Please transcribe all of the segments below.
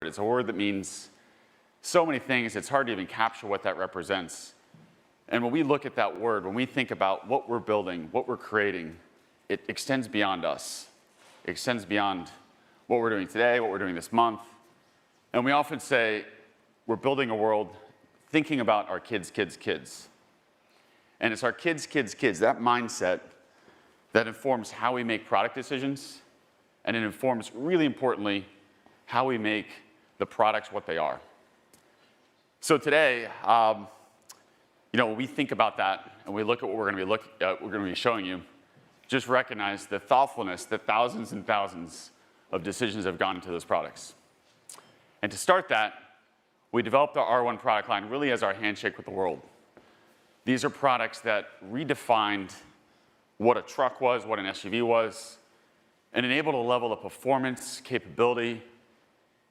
It's a word that means so many things, it's hard to even capture what that represents. And when we look at that word, when we think about what we're building, what we're creating, it extends beyond us. It extends beyond what we're doing today, what we're doing this month. And we often say we're building a world thinking about our kids, kids, kids. And it's our kids, kids, kids, that mindset that informs how we make product decisions, and it informs, really importantly, how we make the products what they are. So today, when we think about that and we look at what we're going to be showing you, just recognize the thoughtfulness that thousands and thousands of decisions have gone into those products. And to start that, we developed our R1 product line really as our handshake with the world. These are products that redefined what a truck was, what an SUV was, and enabled a level of performance, capability,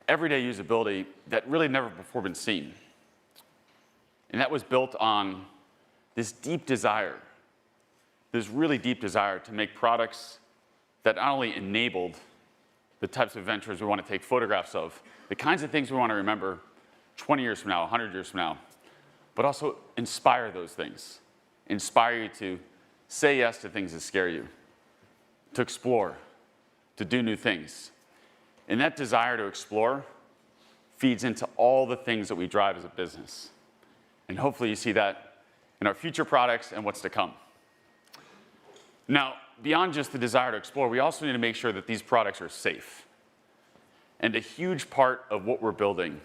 everyday usability that really never before been seen. And that was built on this deep desire, this really deep desire to make products that not only enabled the types of ventures we want to take photographs of, the kinds of things we want to remember 20 years from now, 100 years from now, but also inspire those things. Inspire you to say yes to things that scare you, to explore, to do new things. And that desire to explore feeds into all the things that we drive as a business. And hopefully you see that in our future products and what's to come. Now, beyond just the desire to explore, we also need to make sure that these products are safe. And a huge part of what we're building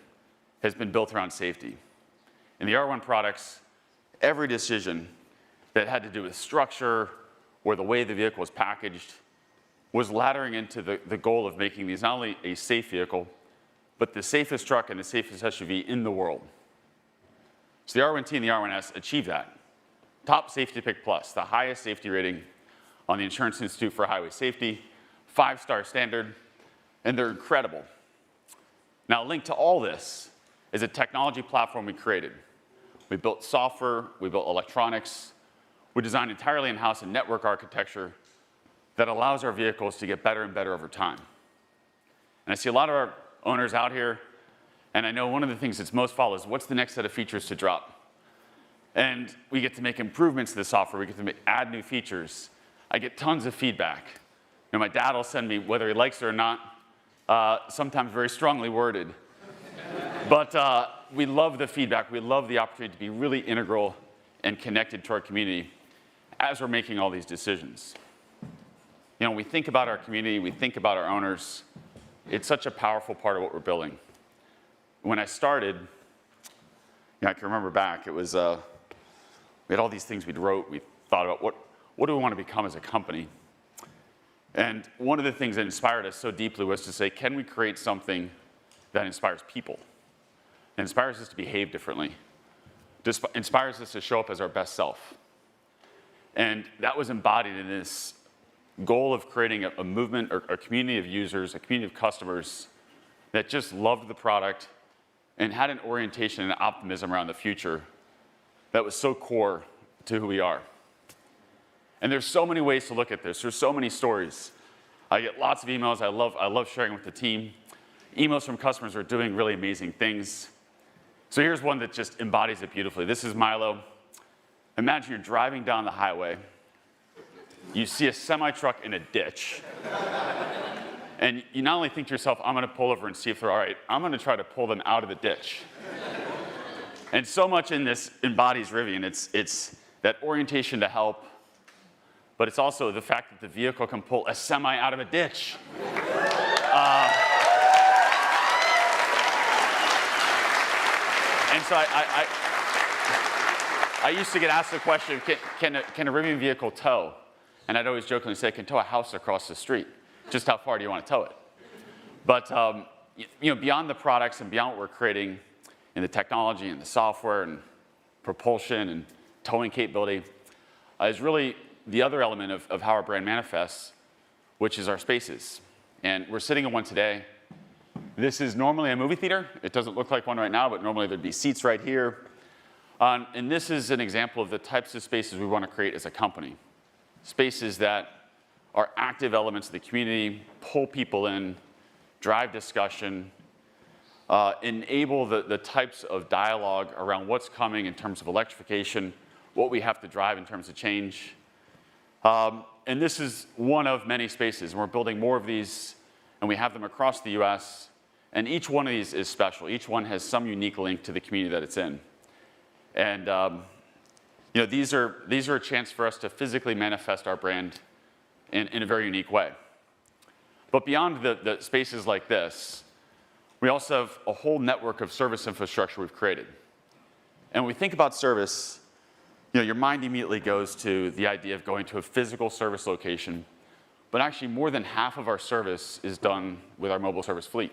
has been built around safety. In the R1 products, every decision that had to do with structure or the way the vehicle was packaged was laddering into the goal of making these not only a safe vehicle, but the safest truck and the safest SUV in the world. So the R1T and the R1S achieved that. Top Safety Pick Plus, the highest safety rating on the Insurance Institute for Highway Safety, 5-star standard, and they're incredible. Now, linked to all this is a technology platform we created. We built software, we built electronics, we designed entirely in-house a network architecture that allows our vehicles to get better and better over time. And I see a lot of our owners out here, and I know one of the things that's most followed is what's the next set of features to drop? And we get to make improvements to the software, we get to add new features. I get tons of feedback. My dad will send me, whether he likes it or not, sometimes very strongly worded. But we love the feedback. We love the opportunity to be really integral and connected to our community as we're making all these decisions. We think about our community, we think about our owners. It's such a powerful part of what we're building. When I started, I can remember back, it was, we had all these things we thought about what do we want to become as a company? And one of the things that inspired us so deeply was to say, can we create something that inspires people? It inspires us to behave differently. Inspires us to show up as our best self. And that was embodied in this goal of creating a movement or a community of users, a community of customers that just loved the product and had an orientation and optimism around the future that was so core to who we are. And there's so many ways to look at this. There's so many stories. I get lots of emails. I love sharing with the team. Emails from customers are doing really amazing things. So here's one that just embodies it beautifully. This is Milo. Imagine you're driving down the highway. You see a semi-truck in a ditch. And you not only think to yourself, I'm going to pull over and see if they're all right, I'm going to try to pull them out of the ditch. And so much in this embodies Rivian. It's that orientation to help, but it's also the fact that the vehicle can pull a semi out of a ditch. And so I used to get asked the question, can a Rivian vehicle tow? And I'd always jokingly say, it can tow a house across the street. Just how far do you want to tow it? But beyond the products and beyond what we're creating in the technology and the software and propulsion and towing capability is really the other element of how our brand manifests, which is our spaces. And we're sitting in one today. This is normally a movie theater. It doesn't look like one right now, but normally there'd be seats right here. And this is an example of the types of spaces we want to create as a company. Spaces that are active elements of the community, pull people in, drive discussion, enable the types of dialogue around what's coming in terms of electrification, what we have to drive in terms of change. And this is one of many spaces, and we're building more of these, and we have them across the US, and each one of these is special. Each one has some unique link to the community that it's in. And you know, these are a chance for us to physically manifest our brand in a very unique way. But beyond the spaces like this, we also have a whole network of service infrastructure we've created. And when we think about service, you know, your mind immediately goes to the idea of going to a physical service location, but actually more than half of our service is done with our mobile service fleet.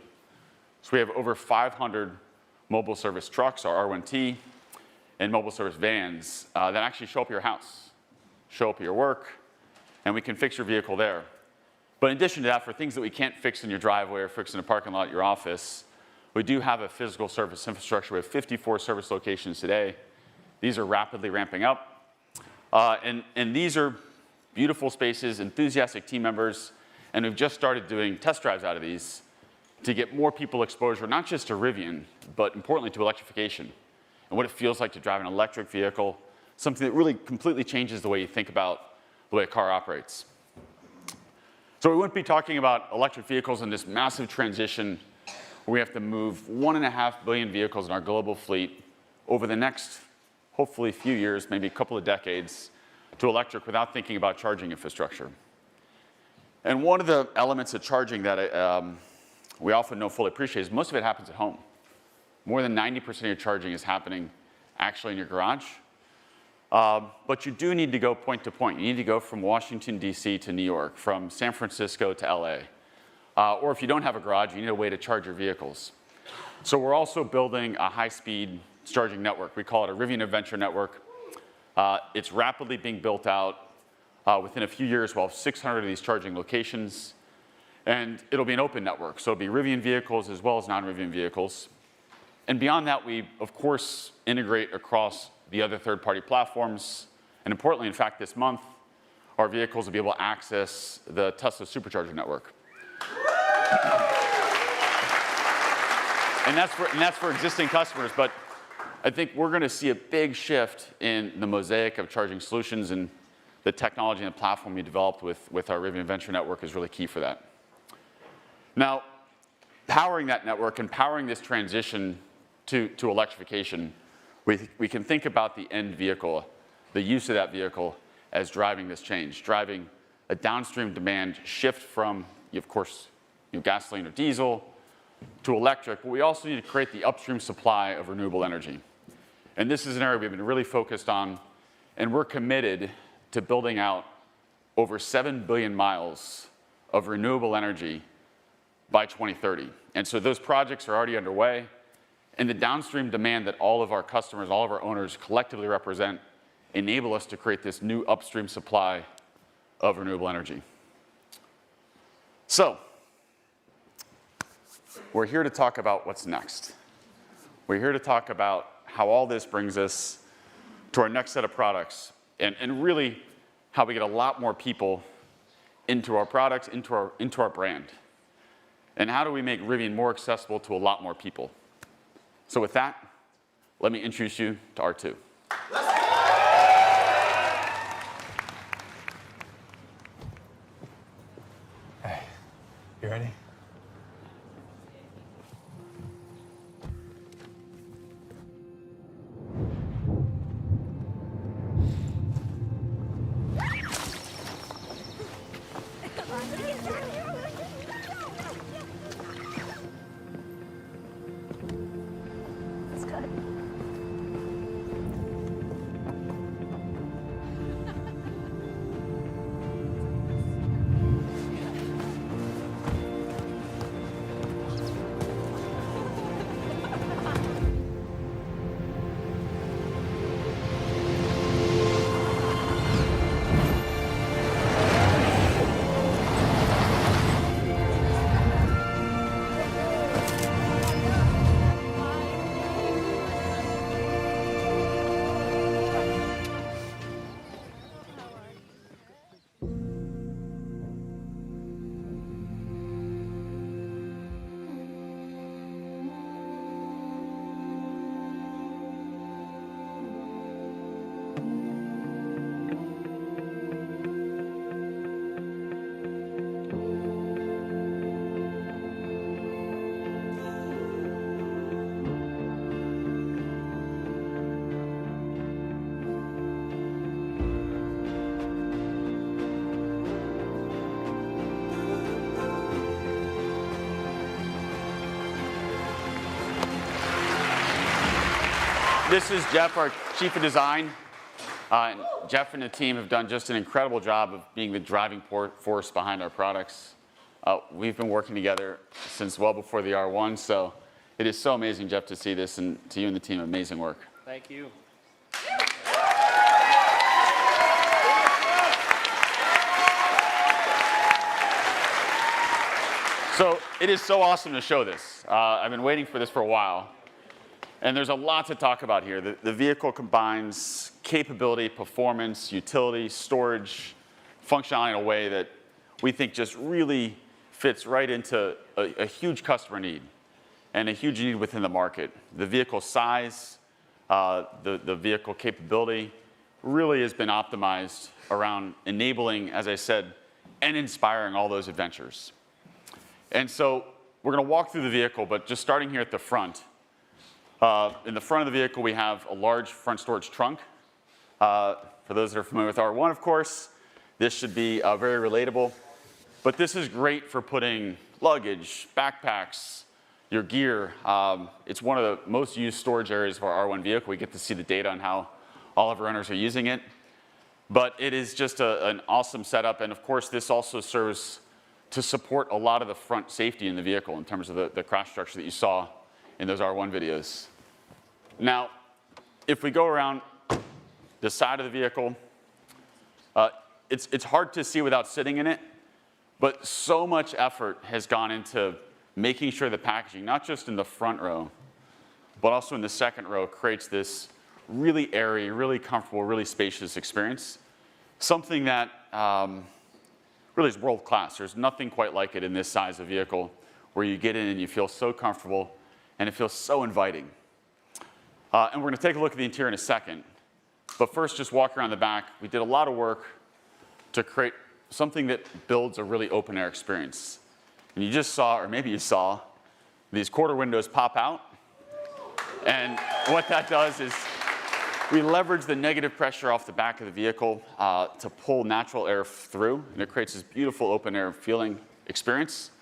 So we have over 500 mobile service trucks, our R1T, and mobile service vans that actually show up at your house, show up at your work, and we can fix your vehicle there. But in addition to that, for things that we can't fix in your driveway or fix in a parking lot at your office, we do have a physical service infrastructure. We have 54 service locations today. These are rapidly ramping up. And these are beautiful spaces, enthusiastic team members, and we've just started doing test drives out of these to get more people exposure, not just to Rivian, but importantly to electrification and what it feels like to drive an electric vehicle, something that really completely changes the way you think about the way a car operates. So we wouldn't be talking about electric vehicles in this massive transition where we have to move 1.5 billion vehicles in our global fleet over the next, hopefully, few years, maybe a couple of decades, to electric without thinking about charging infrastructure. And one of the elements of charging that we often don't fully appreciate is most of it happens at home. More than 90% of your charging is happening actually in your garage. But you do need to go point to point. You need to go from Washington, D.C. to New York, from San Francisco to L.A. Or if you don't have a garage, you need a way to charge your vehicles. So we're also building a high-speed charging network. We call it a Rivian Adventure Network. It's rapidly being built out. Within a few years, we'll have 600 of these charging locations. And it'll be an open network. So it'll be Rivian vehicles as well as non-Rivian vehicles. And beyond that, we, of course, integrate across the other third-party platforms. And importantly, in fact, this month, our vehicles will be able to access the Tesla Supercharger network. And that's for existing customers. But I think we're going to see a big shift in the mosaic of charging solutions, and the technology and the platform we developed with our Rivian Venture Network is really key for that. Now, powering that network and powering this transition to electrification, we can think about the end vehicle, the use of that vehicle, as driving this change, driving a downstream demand shift from, of course, gasoline or diesel to electric. But we also need to create the upstream supply of renewable energy. And this is an area we've been really focused on, and we're committed to building out over 7 billion miles of renewable energy by 2030. And so those projects are already underway. And the downstream demand that all of our customers, all of our owners collectively represent, enable us to create this new upstream supply of renewable energy. So, we're here to talk about what's next. We're here to talk about how all this brings us to our next set of products, and really how we get a lot more people into our products, into our brand. And how do we make Rivian more accessible to a lot more people? So with that, let me introduce you to R2. Hey, you ready? This is Jeff, our Chief of Design. And Jeff and the team have done just an incredible job of being the driving force behind our products. We've been working together since well before the R1, so it is so amazing, Jeff, to see this, and to you and the team, amazing work. Thank you. So it is so awesome to show this. I've been waiting for this for a while. And there's a lot to talk about here. The vehicle combines capability, performance, utility, storage, functionality in a way that we think just really fits right into a huge customer need and a huge need within the market. The vehicle size, the vehicle capability really has been optimized around enabling, as I said, and inspiring all those adventures. And so we're going to walk through the vehicle, but just starting here at the front. In the front of the vehicle, we have a large front storage trunk. For those that are familiar with R1, of course, this should be very relatable. But this is great for putting luggage, backpacks, your gear. It's one of the most used storage areas of our R1 vehicle. We get to see the data on how all of our owners are using it. But it is just an awesome setup. And of course, this also serves to support a lot of the front safety in the vehicle in terms of the crash structure that you saw in those R1 videos. Now, if we go around the side of the vehicle, it's hard to see without sitting in it, but so much effort has gone into making sure the packaging, not just in the front row, but also in the second row, creates this really airy, really comfortable, really spacious experience. Something that really is world class. There's nothing quite like it in this size of vehicle where you get in and you feel so comfortable and it feels so inviting. And we're going to take a look at the interior in a second. But first, just walk around the back. We did a lot of work to create something that builds a really open air experience. And you just saw, or maybe you saw, these quarter windows pop out. And what that does is we leverage the negative pressure off the back of the vehicle to pull natural air through, and it creates this beautiful open air feeling experience.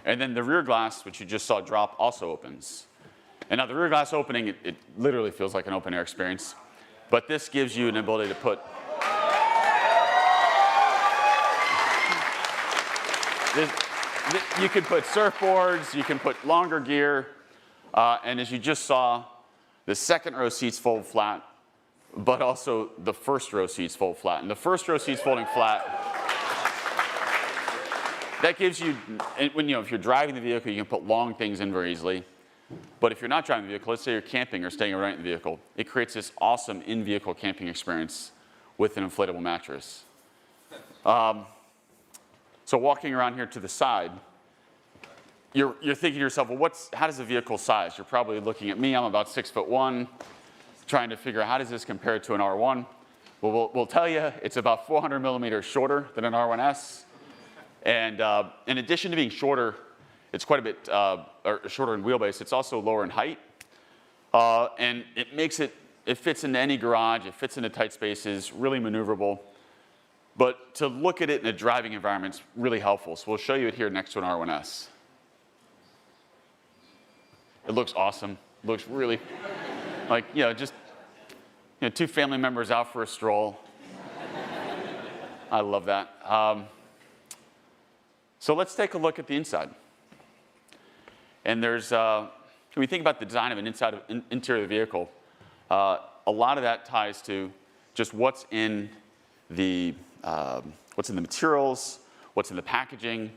And then the rear glass, which you just saw drop, also opens. And now the rear glass opening, it literally feels like an open air experience, but this gives you an ability to put you can put surfboards, you can put longer gear, and as you just saw, the second row seats fold flat, but also the first row seats fold flat. And the first row seats folding flat, that gives you, when if you're driving the vehicle, you can put long things in very easily. But if you're not driving the vehicle, let's say you're camping or staying overnight in the vehicle, it creates this awesome in-vehicle camping experience with an inflatable mattress. So walking around here to the side, you're thinking to yourself, well, how does the vehicle size? You're probably looking at me, I'm about 6'1", trying to figure out how does this compare to an R1? Well, we'll tell you, it's about 400 millimeters shorter than an R1S. And in addition to being shorter, it's quite a bit shorter in wheelbase. It's also lower in height. And it fits into any garage. It fits into tight spaces, really maneuverable. But to look at it in a driving environment is really helpful. So we'll show you it here next to an R1S. It looks awesome. It looks really like, just two family members out for a stroll. I love that. So let's take a look at the inside. And when we think about the design of an interior of the vehicle, a lot of that ties to just what's in the materials, what's in the packaging,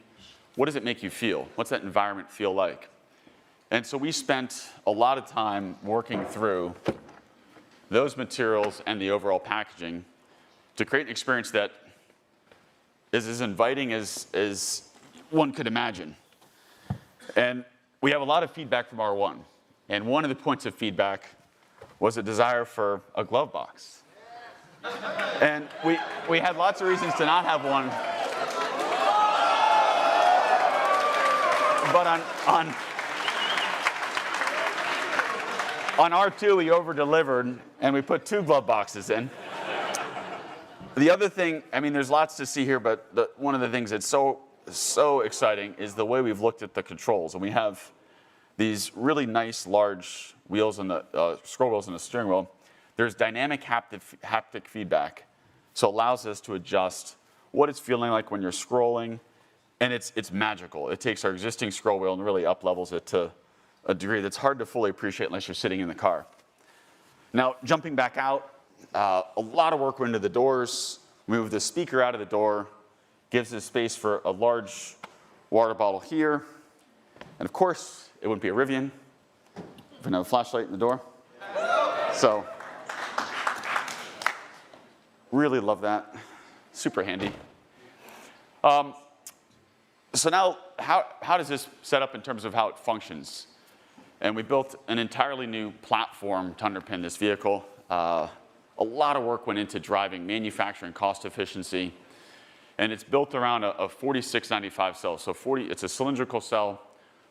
what does it make you feel? What's that environment feel like? And so we spent a lot of time working through those materials and the overall packaging to create an experience that is as inviting as one could imagine. And we have a lot of feedback from R1. And one of the points of feedback was a desire for a glove box. And we had lots of reasons to not have one. But on R2, we over-delivered, and we put 2 glove boxes in. The other thing, there's lots to see here, but one of the things that's so exciting is the way we've looked at the controls. And we have these really nice large wheels and the scroll wheels and the steering wheel, there's dynamic haptic feedback. So it allows us to adjust what it's feeling like when you're scrolling, and it's magical. It takes our existing scroll wheel and really up levels it to a degree that's hard to fully appreciate unless you're sitting in the car. Now, jumping back out, a lot of work went into the doors. Move the speaker out of the door, gives us space for a large water bottle here. And of course, it wouldn't be a Rivian if we didn't have a flashlight in the door. So, really love that. Super handy. So now, how does this set up in terms of how it functions? And we built an entirely new platform to underpin this vehicle. A lot of work went into driving manufacturing cost efficiency. And it's built around a 4695 cell. So it's a cylindrical cell,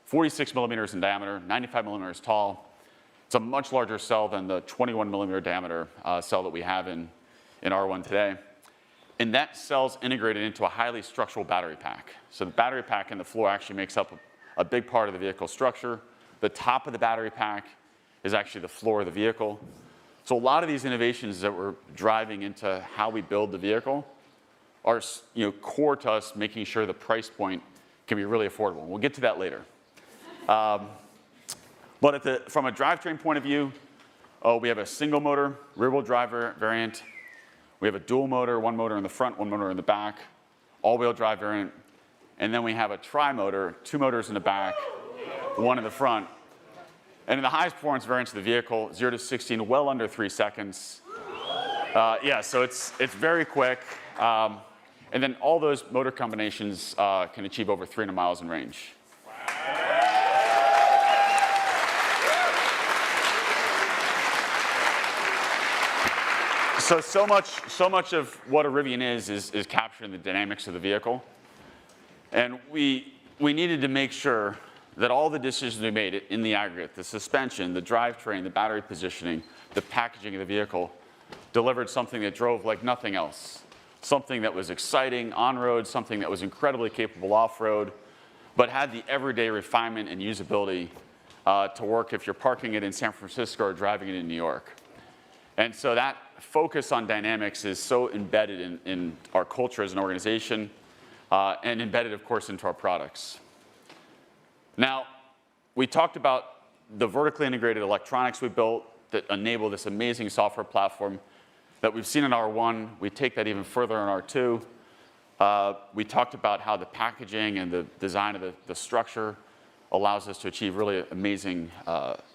46 millimeters in diameter, 95 millimeters tall. It's a much larger cell than the 21 millimeter diameter cell that we have in R1 today. And that cell's integrated into a highly structural battery pack. So the battery pack in the floor actually makes up a big part of the vehicle structure. The top of the battery pack is actually the floor of the vehicle. So a lot of these innovations that we're driving into how we build the vehicle are core to us making sure the price point can be really affordable. We'll get to that later. But from a drivetrain point of view, we have a single motor, rear-wheel drive variant. We have a dual motor, one motor in the front, one motor in the back, all-wheel drive variant. And then we have a tri-motor, two motors in the back, one in the front. And in the highest performance variants of the vehicle, 0 to 60 in well under 3 seconds. Yeah, so it's very quick. And then all those motor combinations can achieve over 300 miles in range. So much of what a Rivian is capturing the dynamics of the vehicle. And we needed to make sure that all the decisions we made in the aggregate, the suspension, the drivetrain, the battery positioning, the packaging of the vehicle, delivered something that drove like nothing else. Something that was exciting on-road, something that was incredibly capable off-road, but had the everyday refinement and usability to work if you're parking it in San Francisco or driving it in New York. And so that focus on dynamics is so embedded in our culture as an organization and embedded, of course, into our products. Now, we talked about the vertically integrated electronics we built that enable this amazing software platform that we've seen in R1. We take that even further in R2. We talked about how the packaging and the design of the structure allows us to achieve really amazing,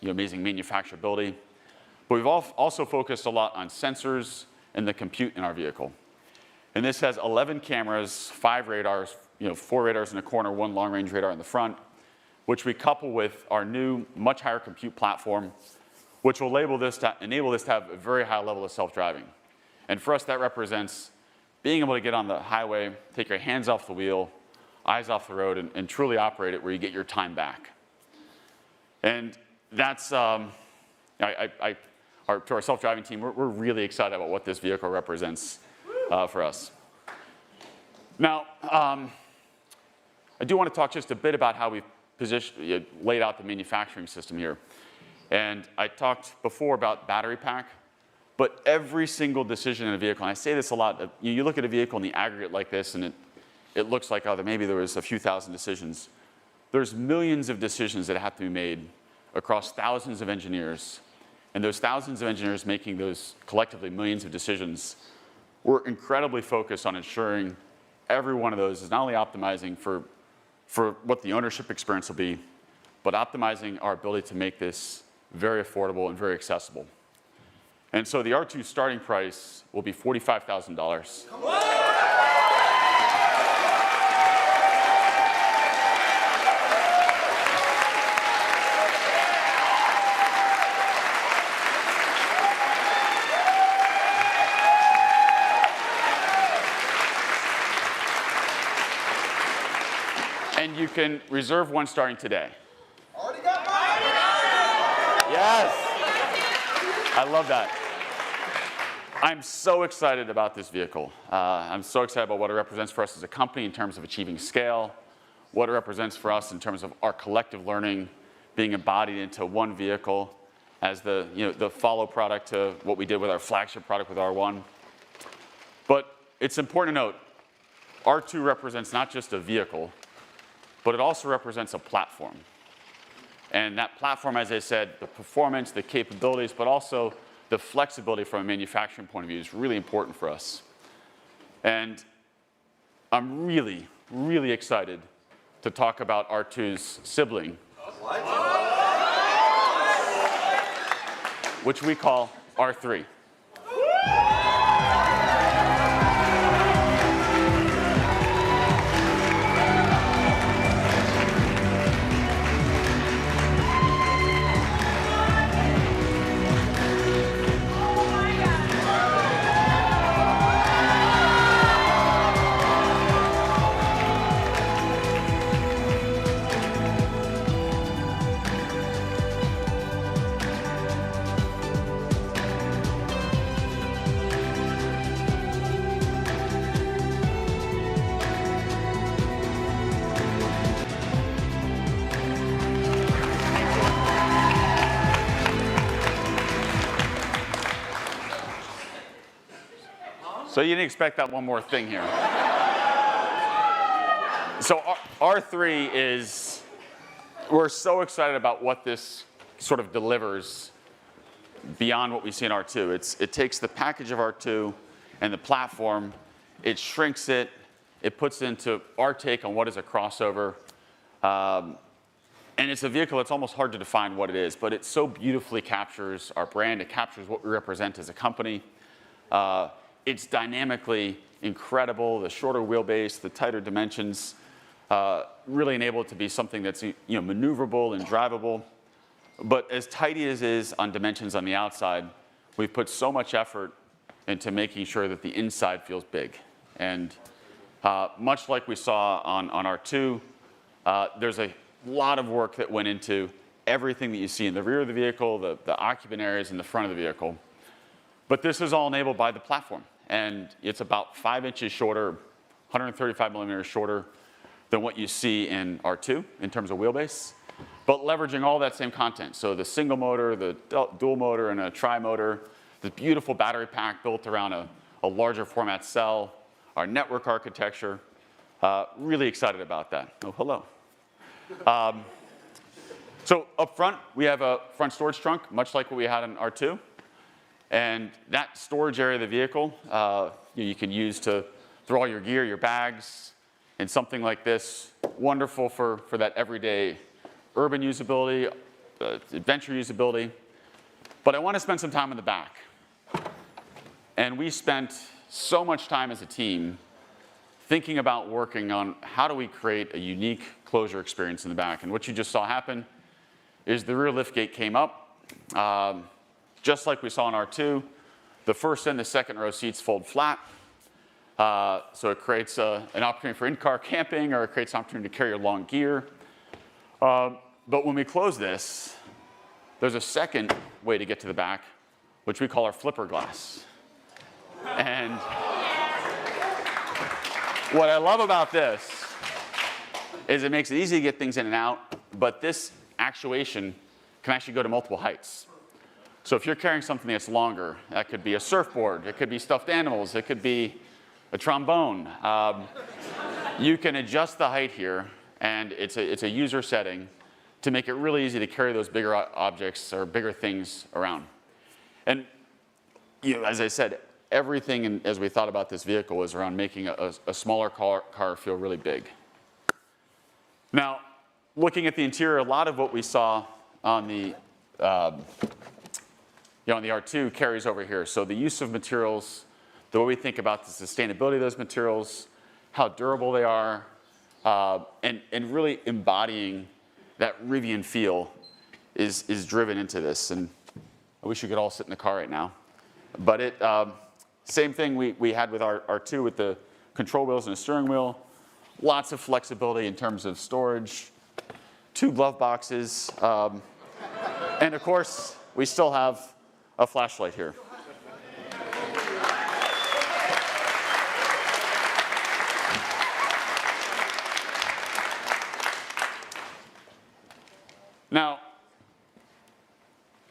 amazing manufacturability. But we've also focused a lot on sensors and the compute in our vehicle. And this has 11 cameras, 5 radars, 4 radars in the corner, 1 long-range radar in the front, which we couple with our new, much higher compute platform, which will enable this to have a very high level of self-driving. And for us, that represents being able to get on the highway, take your hands off the wheel, eyes off the road, and truly operate it where you get your time back. And that's, to our self-driving team, we're really excited about what this vehicle represents for us. Now, I do want to talk just a bit about how we've laid out the manufacturing system here. And I talked before about battery pack, but every single decision in a vehicle, and I say this a lot, you look at a vehicle in the aggregate like this, and it looks like, maybe there was a few thousand decisions. There's millions of decisions that have to be made across thousands of engineers. And those thousands of engineers making those collectively millions of decisions, we're incredibly focused on ensuring every one of those is not only optimizing for what the ownership experience will be, but optimizing our ability to make this very affordable and very accessible. And so the R2 starting price will be $45,000. And you can reserve one starting today. Already got mine! Yes! I love that. I'm so excited about this vehicle. I'm so excited about what it represents for us as a company in terms of achieving scale, what it represents for us in terms of our collective learning, being embodied into one vehicle as the, the follow product to what we did with our flagship product with R1. But it's important to note, R2 represents not just a vehicle, but it also represents a platform. And that platform, as I said, the performance, the capabilities, but also the flexibility from a manufacturing point of view is really important for us. And I'm really, really excited to talk about R2's sibling, which we call R3. So you didn't expect that one more thing here. So R3 is, we're so excited about what this sort of delivers beyond what we see in R2. It takes the package of R2 and the platform, it shrinks it, it puts it into our take on what is a crossover. And it's a vehicle that's almost hard to define what it is, but it so beautifully captures our brand, it captures what we represent as a company. It's dynamically incredible, the shorter wheelbase, the tighter dimensions, really enable it to be something that's maneuverable and drivable. But as tidy as it is on dimensions on the outside, we've put so much effort into making sure that the inside feels big. And much like we saw on R2, there's a lot of work that went into everything that you see in the rear of the vehicle, the occupant areas in the front of the vehicle. But this is all enabled by the platform. And it's about 5 inches shorter, 135 millimeters shorter than what you see in R2 in terms of wheelbase, but leveraging all that same content. So the single motor, the dual motor, and a tri-motor, the beautiful battery pack built around a larger format cell, our network architecture. Really excited about that. Oh, hello. So up front, we have a front storage trunk, much like what we had in R2. And that storage area of the vehicle, you can use to throw all your gear, your bags, and something like this. Wonderful for that everyday urban usability, adventure usability. But I want to spend some time in the back. And we spent so much time as a team thinking about working on how do we create a unique closure experience in the back. And what you just saw happen is the rear liftgate came up. Just like we saw in R2, the first and the second row seats fold flat. So it creates an opportunity for in-car camping, or it creates an opportunity to carry your long gear. But when we close this, there's a second way to get to the back, which we call our flipper glass. And what I love about this is it makes it easy to get things in and out, but this actuation can actually go to multiple heights. So if you're carrying something that's longer, that could be a surfboard, it could be stuffed animals, it could be a trombone. You can adjust the height here, and it's a user setting to make it really easy to carry those bigger objects or bigger things around. And as I said, everything as we thought about this vehicle was around making a smaller car feel really big. Now, looking at the interior, a lot of what we saw on the on the R2 carries over here. So the use of materials, the way we think about the sustainability of those materials, how durable they are, and really embodying that Rivian feel is driven into this. And I wish you could all sit in the car right now. But same thing we had with our R2 with the control wheels and the steering wheel. Lots of flexibility in terms of storage, 2 glove boxes, and of course, we still have a flashlight here. Now,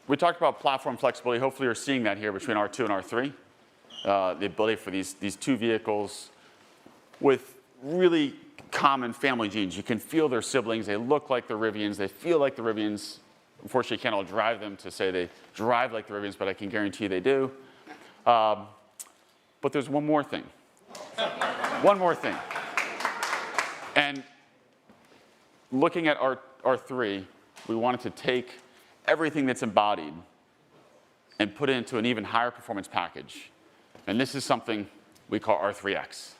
we talked about platform flexibility. Hopefully you're seeing that here between R2 and R3. The ability for these two vehicles with really common family genes. You can feel their siblings. They look like the Rivians. They feel like the Rivians. Unfortunately, you can't all drive them to say they drive like the Rivians, but I can guarantee they do. But there's one more thing. One more thing. And looking at R3, we wanted to take everything that's embodied and put it into an even higher performance package. And this is something we call R3X.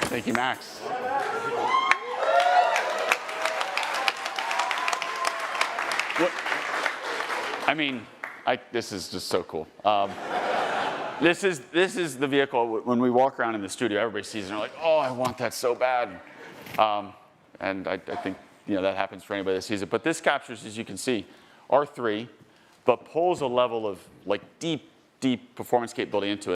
Thank you, Max. I mean, this is just so cool. This is the vehicle. When we walk around in the studio, everybody sees it and they're like, "Oh, I want that so bad." And I think that happens for anybody that sees it. But this captures, as you can see, R3, but pulls a level of like deep performance capability into it.